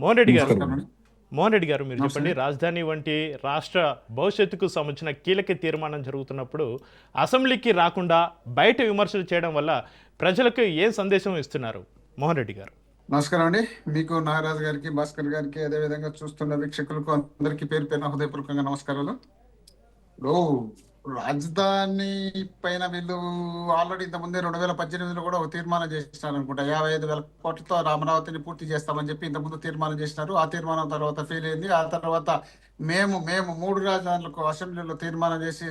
మోహన్ రెడ్డి గారు నమస్కారం అండి. మోహన్ రెడ్డి గారు మీరు నమస్తే చెప్పండి. అండి. రాజధాని వంటి రాష్ట్ర భవిష్యత్తుకు సంబంధించిన కీలక తీర్మానం జరుగుతున్నప్పుడు అసెంబ్లీకి రాకుండా బయట విమర్శలు చేయడం వల్ల ప్రజలకు ఏం సందేశం ఇస్తున్నారు మోహన్ రెడ్డి గారు? నమస్కారం అండి. మీకు నాగరాజు గారికి, భాస్కర్ గారికి, అదేవిధంగా చూస్తున్న వీక్షకులకు అందరికీ పేరు పేరున హృదయపూర్వకంగా నమస్కారాలు. ఇప్పుడు రాజధాని పైన వీళ్ళు ఆల్రెడీ ఇంతకుముందే 2018లో కూడా ఒక తీర్మానం చేసినారు అనుకుంటా. 55,000 కోట్లతో అమరావతిని పూర్తి చేస్తామని చెప్పి ఇంతకుముందు తీర్మానం చేసినారు. ఆ తీర్మానం తర్వాత ఫెయిల్ అయింది. ఆ తర్వాత మేము 3 రాజధానులకు అసెంబ్లీలో తీర్మానం చేసి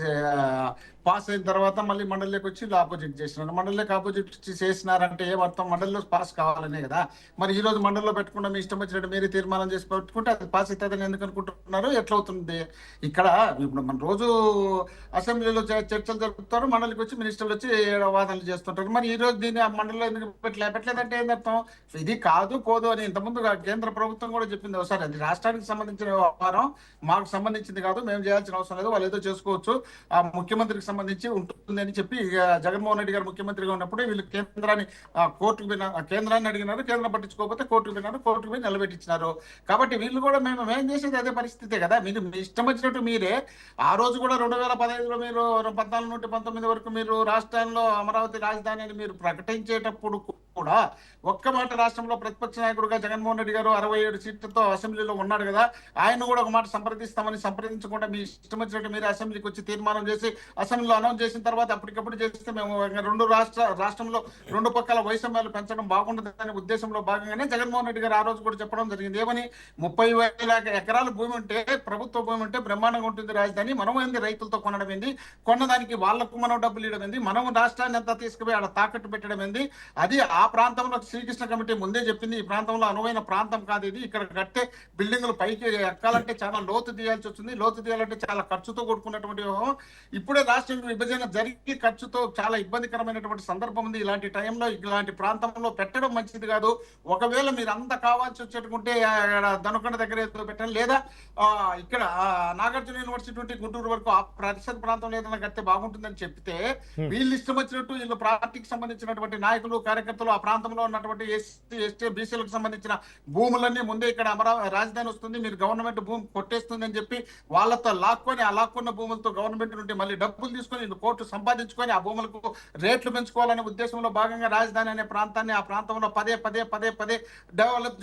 పాస్ అయిన తర్వాత మళ్ళీ మండలిలోకి వచ్చి ఆపోజిట్ చేసినారు. మండలిలోకి ఆపోజిట్ చేసినారంటే ఏమర్థం? మండలిలో పాస్ కావాలనే కదా. మరి ఈ రోజు మండలిలో పెట్టకుండా మీ ఇష్టం వచ్చినట్టు మీరే తీర్మానం చేసి పెట్టుకుంటే అది పాస్ అవుతుందని ఎందుకు అనుకుంటున్నారు? ఎట్లా అవుతుంది? ఇక్కడ ఇప్పుడు మన రోజు అసెంబ్లీలో చర్చలు జరుపుతారు, మండలికి వచ్చి మినిస్టర్లు వచ్చి వాదనలు చేస్తుంటారు. మరి ఈ రోజు దీన్ని ఆ మండలిలో ఎందుకు పెట్టలేదంటే ఏంటర్థం? ఇది కాదు పోదు అని ఇంతకుముందు కేంద్ర ప్రభుత్వం కూడా చెప్పింది ఒకసారి. అది రాష్ట్రానికి సంబంధించిన వ్యవహారం, మాకు సంబంధించింది కాదు, మేము చేయాల్సిన అవసరం లేదు, వాళ్ళు ఏదో చేసుకోవచ్చు, ఆ ముఖ్యమంత్రికి సంబంధించి ఉంటుంది అని చెప్పి జగన్మోహన్ రెడ్డి గారు ముఖ్యమంత్రిగా ఉన్నప్పుడే వీళ్ళు కేంద్రాన్ని కోర్టుకు పోయిన కేంద్రాన్ని అడిగినారు, కేంద్రం పట్టించుకోకపోతే కోర్టుకు పోయినారు, కోర్టుకు పోయి నిలబెట్టించినారు. కాబట్టి వీళ్ళు కూడా మేము చేసేది అదే పరిస్థితే కదా. మీరు మీ ఇష్టం వచ్చినట్టు మీరే ఆ రోజు కూడా 2015లో మీరు 14 నుండి 19 వరకు మీరు రాష్ట్రాల్లో అమరావతి రాజధాని అని మీరు ప్రకటించేటప్పుడు కూడా ఒక్క మాట రాష్ట్రంలో ప్రతిపక్ష నాయకుడుగా జగన్మోహన్ రెడ్డి గారు 67 సీట్లతో అసెంబ్లీలో ఉన్నాడు కదా, ఆయన కూడా ఒక మాట సంప్రదించకుండా మీ ఇష్టం వచ్చినట్టు మీరు అసెంబ్లీకి వచ్చి తీర్మానం చేసి అసెంబ్లీలో అనౌన్స్ చేసిన తర్వాత అప్పటికప్పుడు చేస్తే మేము రాష్ట్రంలో 2 పక్కల వైషమ్యాలు పెంచడం బాగుండదనే ఉద్దేశంలో భాగంగానే జగన్మోహన్ రెడ్డి గారు ఆ రోజు కూడా చెప్పడం జరిగింది. ఏమని? 30,000 ఎకరాల భూమి ఉంటే, ప్రభుత్వ భూమి ఉంటే బ్రహ్మాండంగా ఉంటుంది రాజధాని. మనం ఏంది రైతులతో కొనడం ఏంది, కొన్నదానికి వాళ్లకు మనం డబ్బులు ఇవ్వడం ఏంది, మనం రాష్ట్రాన్ని అంతా తీసుకుపోయి ఆడ తాకట్టు పెట్టడం ఏంది? అది ఆ ప్రాంతంలో శ్రీకృష్ణ కమిటీ ముందే చెప్పింది, ఈ ప్రాంతంలో అనువైన ప్రాంతం కాదు ఇది. ఇక్కడ కట్టే బిల్డింగులు పైకి ఎక్కాలంటే చాలా లోతు తీయాల్సి వస్తుంది, లోతు తీయాలంటే చాలా ఖర్చుతో కూడుకున్నటువంటి వ్యవహారం. ఇప్పుడే రాష్ట్ర విభజన జరిగి ఖర్చుతో చాలా ఇబ్బందికరమైనటువంటి సందర్భం ఉంది. ఇలాంటి టైంలో ఇలాంటి ప్రాంతంలో పెట్టడం మంచిది కాదు. ఒకవేళ మీరు అంత కావాల్సి వచ్చేటుకుంటే దనుకొండ దగ్గర పెట్టండి, లేదా ఇక్కడ నాగార్జున యూనివర్సిటీ నుండి గుంటూరు వరకు ఆ పరిసర ప్రాంతంలో ఏదైనా కడితే బాగుంటుందని చెప్తే వీళ్ళు ఇష్టం వచ్చినట్టు వీళ్ళు పార్టీకి సంబంధించినటువంటి నాయకులు, కార్యకర్తలు ఆ ప్రాంతంలో ఉన్నటువంటి ఎస్సీ, ఎస్టీ, బీసీలకు సంబంధించిన భూములన్నీ ముందే ఇక్కడ రాజధాని వస్తుంది, మీరు గవర్నమెంట్ భూమి కొట్టేస్తుంది అని చెప్పి వాళ్ళతో లాక్కొని, ఆ లాక్కున్న భూములతో గవర్నమెంట్ నుండి మళ్ళీ డబ్బులు తీసుకొని కోర్టు సంపాదించుకొని ఆ భూములకు రేట్లు పెంచుకోవాలనే ఉద్దేశంలో భాగంగా రాజధాని అనే ప్రాంతాన్ని ఆ ప్రాంతంలో పదే డెవలప్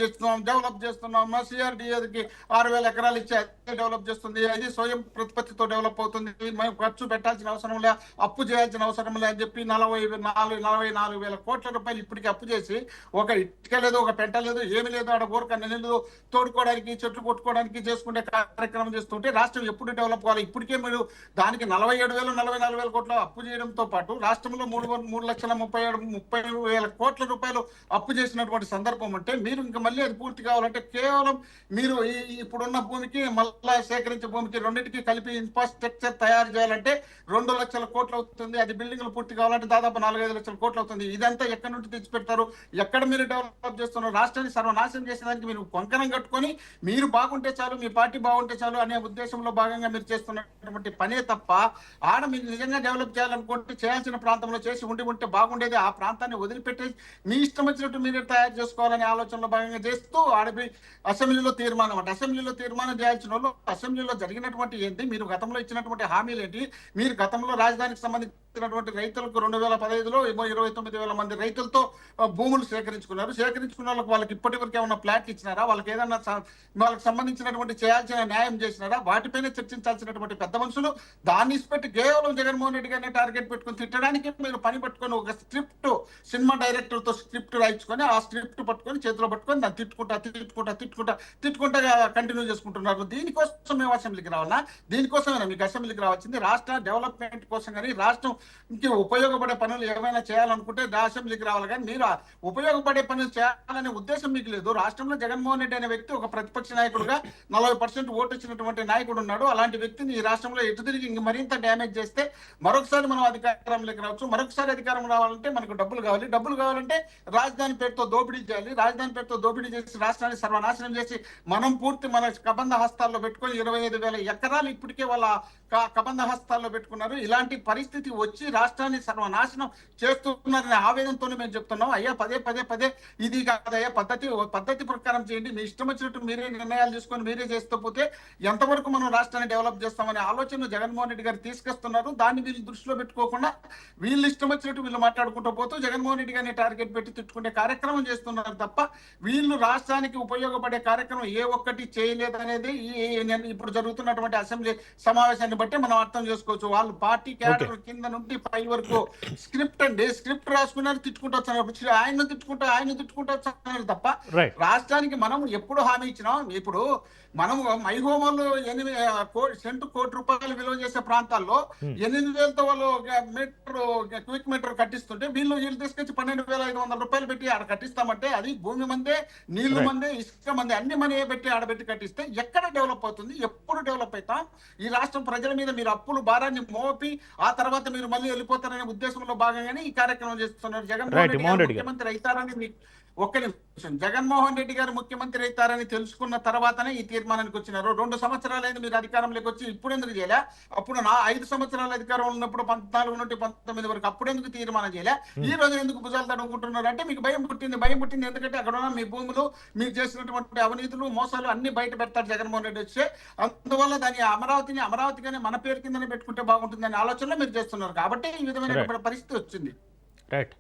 చేస్తున్నాం. మా సిఆర్డిఏకి 6,000 ఎకరాలు ఇచ్చి అదే డెవలప్ చేస్తుంది, అది స్వయం ప్రతిపత్తితో డెవలప్ అవుతుంది, మేము ఖర్చు పెట్టాల్సిన అవసరం లే, అప్పు చేయాల్సిన అవసరం లే అని చెప్పి 44,000 కోట్ల రూపాయలు ఇప్పటికీ అప్పు చేసి ఒక ఇటుక లేదు, ఒక పెంట లేదు, ఏమి లేదు, ఆడ ఊరక నీళ్ళు తోడుకోవడానికి, చెట్లు కొట్టుకోవడానికి చేసుకునే కార్యక్రమం చేస్తుంటే రాష్ట్రం ఎప్పుడు డెవలప్ కావాలి? ఇప్పటికే మీరు దానికి 47,000-44,000 కోట్ల అప్పు చేయడంతో పాటు రాష్ట్రంలో 3,30,30,000 కోట్ల రూపాయలు అప్పు చేసినటువంటి సందర్భం అంటే మీరు ఇంకా మళ్ళీ అది పూర్తి కావాలంటే కేవలం మీరు ఇప్పుడున్న భూమికి మళ్ళా సేకరించే భూమికి రెండింటికి కలిపి ఇన్ఫ్రాస్ట్రక్చర్ తయారు చేయాలంటే 2 లక్షల కోట్లు అవుతుంది. అది బిల్డింగ్లు పూర్తి కావాలంటే దాదాపు 4-5 లక్షల కోట్లు అవుతుంది. ఇదంతా ఎక్కడి నుండి తెచ్చి పెడతారు? ఎక్కడ మీరు డెవలప్ చేస్తున్నారు? రాష్ట్రాన్ని సర్వనాశనం చేసేదానికి మీరు కొంకణం కట్టుకొని మీరు బాగుంటే చాలు, మీ పార్టీ బాగుంటే చాలు అనే ఉద్దేశంలో భాగంగా మీరు చేస్తున్నటువంటి పనే తప్ప ఆడ మీరు నిజంగా డెవలప్ చేయాలనుకుంటే చేయాల్సిన ప్రాంతంలో చేసి ఉంటే బాగుండేది. ఆ ప్రాంతాన్ని వదిలిపెట్టి మీ ఇష్టం వచ్చినట్టు మీరే తయారు చేసుకోవాలనే ఆలోచనలో భాగంగా చేస్తూ ఆడపి అసెంబ్లీలో తీర్మానం అంటే అసెంబ్లీలో తీర్మానం చేయాల్సిన వాళ్ళు అసెంబ్లీలో జరిగినటువంటి ఏంటి, మీరు గతంలో ఇచ్చినటువంటి హామీలు ఏంటి, మీరు గతంలో రాజధానికి సంబంధించినటువంటి రైతులకు 2015లో 29,000 మంది రైతులతో భూములు సేకరించుకున్న వాళ్ళకి ఇప్పటి వరకు ఏమన్నా ప్లాట్లు ఇచ్చినారా, వాళ్ళకి ఏదన్నా వాళ్ళకి సంబంధించినటువంటి చేయాల్సిన న్యాయం చేసినారా? వాటిపైన చర్చించాల్సినటువంటి పెద్ద మనుషులు దాన్ని పెట్టి కేవలం జగన్మోహన్ రెడ్డి గారిని టార్గెట్ పెట్టుకుని తిట్టడానికి మీరు పని పట్టుకొని ఒక స్క్రిప్ట్, సినిమా డైరెక్టర్ తో స్క్రిప్ట్ రాయించుకొని ఆ స్క్రిప్ట్ పట్టుకొని చేతిలో పట్టుకొని దాన్ని తిట్టుకుంటా కంటిన్యూ చేసుకుంటున్నారు. దీనికోసం మేము అసెంబ్లీకి రావాలా? దీనికోసమైనా మీకు అసెంబ్లీకి రావాల్సింది రాష్ట్ర డెవలప్మెంట్ కోసం. కానీ రాష్ట్రంకి ఉపయోగపడే పనులు ఏమైనా చేయాలనుకుంటే అసెంబ్లీకి రావాలి. కానీ మీరు ఉపయోగపడే పనులు చేయాలనే ఉద్దేశం మీకు లేదు. రాష్ట్రంలో జగన్మోహన్ రెడ్డి అనే వ్యక్తి ఒక ప్రతిపక్ష నాయకుడుగా 40% ఓటు వచ్చినటువంటి నాయకుడు ఉన్నాడు. అలాంటి వ్యక్తిని ఈ రాష్ట్రంలో ఎటు తిరిగి మరింత డ్యామేజ్ చేస్తే మరొకసారి మనం అధికారంలోకి రావచ్చు. మరొకసారి అధికారం రావాలంటే మనకు డబ్బులు కావాలంటే రాజధాని పేరుతో దోపిడీ చేయాలి. రాజధాని పేరుతో దోపిడీ చేసి రాష్ట్రాన్ని సర్వనాశనం చేసి మనం పూర్తి మన కబంధ హస్తాల్లో పెట్టుకొని 25,000 ఎకరాలు ఇప్పటికే వాళ్ళ కబంధ హస్తాల్లో పెట్టుకున్నారు. ఇలాంటి పరిస్థితి వచ్చి రాష్ట్రాన్ని సర్వనాశనం చేస్తున్నారనే ఆవేదనతోనే మేము చెప్తున్నాం. అయ్యా పదే పదే పదే ఇది కాదయ్యా, పద్ధతి ప్రకారం చేయండి. మీ ఇష్టం వచ్చినట్టు మీరే నిర్ణయాలు తీసుకొని మీరే చేస్తూ పోతే ఎంతవరకు మనం రాష్ట్రాన్ని డెవలప్ చేస్తామనే ఆలోచన జగన్మోహన్ రెడ్డి గారు తీసుకొస్తున్నారు. దాన్ని వీళ్ళు దృష్టిలో పెట్టుకోకుండా వీళ్ళు ఇష్టం వచ్చినట్టు వీళ్ళు మాట్లాడుకుంటూ పోతూ జగన్మోహన్ రెడ్డి గారిని టార్గెట్ పెట్టి తిట్టుకునే కార్యక్రమం చేస్తున్నారు తప్ప వీళ్ళు రాష్ట్రానికి ఉపయోగపడే కార్యక్రమం ఏ ఒక్కటి చేయలేదనేది ఇప్పుడు జరుగుతున్నటువంటి అసెంబ్లీ సమావేశాన్ని బట్టి మనం అర్థం చేసుకోవచ్చు. వాళ్ళు పార్టీ క్యాడర్ కింద నుండి పై వరకు స్క్రిప్ట్ రాసుకున్నారు, తిట్టుకుంటూ వచ్చారు. ఆయన తిట్టుకుంటూ వచ్చారు తప్ప రాష్ట్రానికి మనం ఎప్పుడు హామీ ఇచ్చినాం. ఇప్పుడు మనం మైహోమలు 8 కోటి రూపాయలు విలువ చేసే ప్రాంతాల్లో 8,000తో వాళ్ళు క్విక్ మీటర్ కట్టిస్తుంటే వీళ్ళు తీసుకొచ్చి 12,500 రూపాయలు పెట్టి ఆడ కట్టిస్తామంటే అది భూమి మందే, నీళ్లు మందే, ఇసుక మందే, అన్ని మనీ పెట్టి ఆడబెట్టి కట్టిస్తే ఎక్కడ డెవలప్ అవుతుంది? ఎప్పుడు డెవలప్ అవుతాం? ఈ రాష్ట్రం ప్రజల మీద మీరు అప్పులు భారాన్ని మోపి ఆ తర్వాత మీరు మళ్ళీ వెళ్ళిపోతారనే ఉద్దేశంలో భాగంగానే ఈ కార్యక్రమం చేస్తున్నారు. జగన్మోహన్ రెడ్డి గారు ముఖ్యమంత్రి అవుతారని ఒక్క నిమిషం, జగన్మోహన్ రెడ్డి గారు ముఖ్యమంత్రి అవుతారని తెలుసుకున్న తర్వాతనే ఈ తీర్మానానికి వచ్చినారు. 2 సంవత్సరాలైంది మీరు అధికారంలోకి వచ్చి, ఇప్పుడు ఎందుకు చేయలే? అప్పుడు 5 సంవత్సరాల అధికారం ఉన్నప్పుడు 14 నుండి 19 వరకు అప్పుడు ఎందుకు తీర్మానం చేయలే? ఈ రోజు ఎందుకు భుజాలు తడుముకుంటున్నారు అంటే మీకు భయం పుట్టింది. ఎందుకంటే అక్కడ ఉన్న మీ భూములు, మీరు చేసినటువంటి అవినీతులు, మోసాలు అన్ని బయట పెడతారు జగన్మోహన్ రెడ్డి వచ్చే. అందువల్ల దాన్ని అమరావతిగానే మన పేరు కిందనే పెట్టుకుంటే బాగుంటుందనే ఆలోచనలో మీరు చేస్తున్నారు కాబట్టి ఈ విధమైన పరిస్థితి వచ్చింది. రైట్.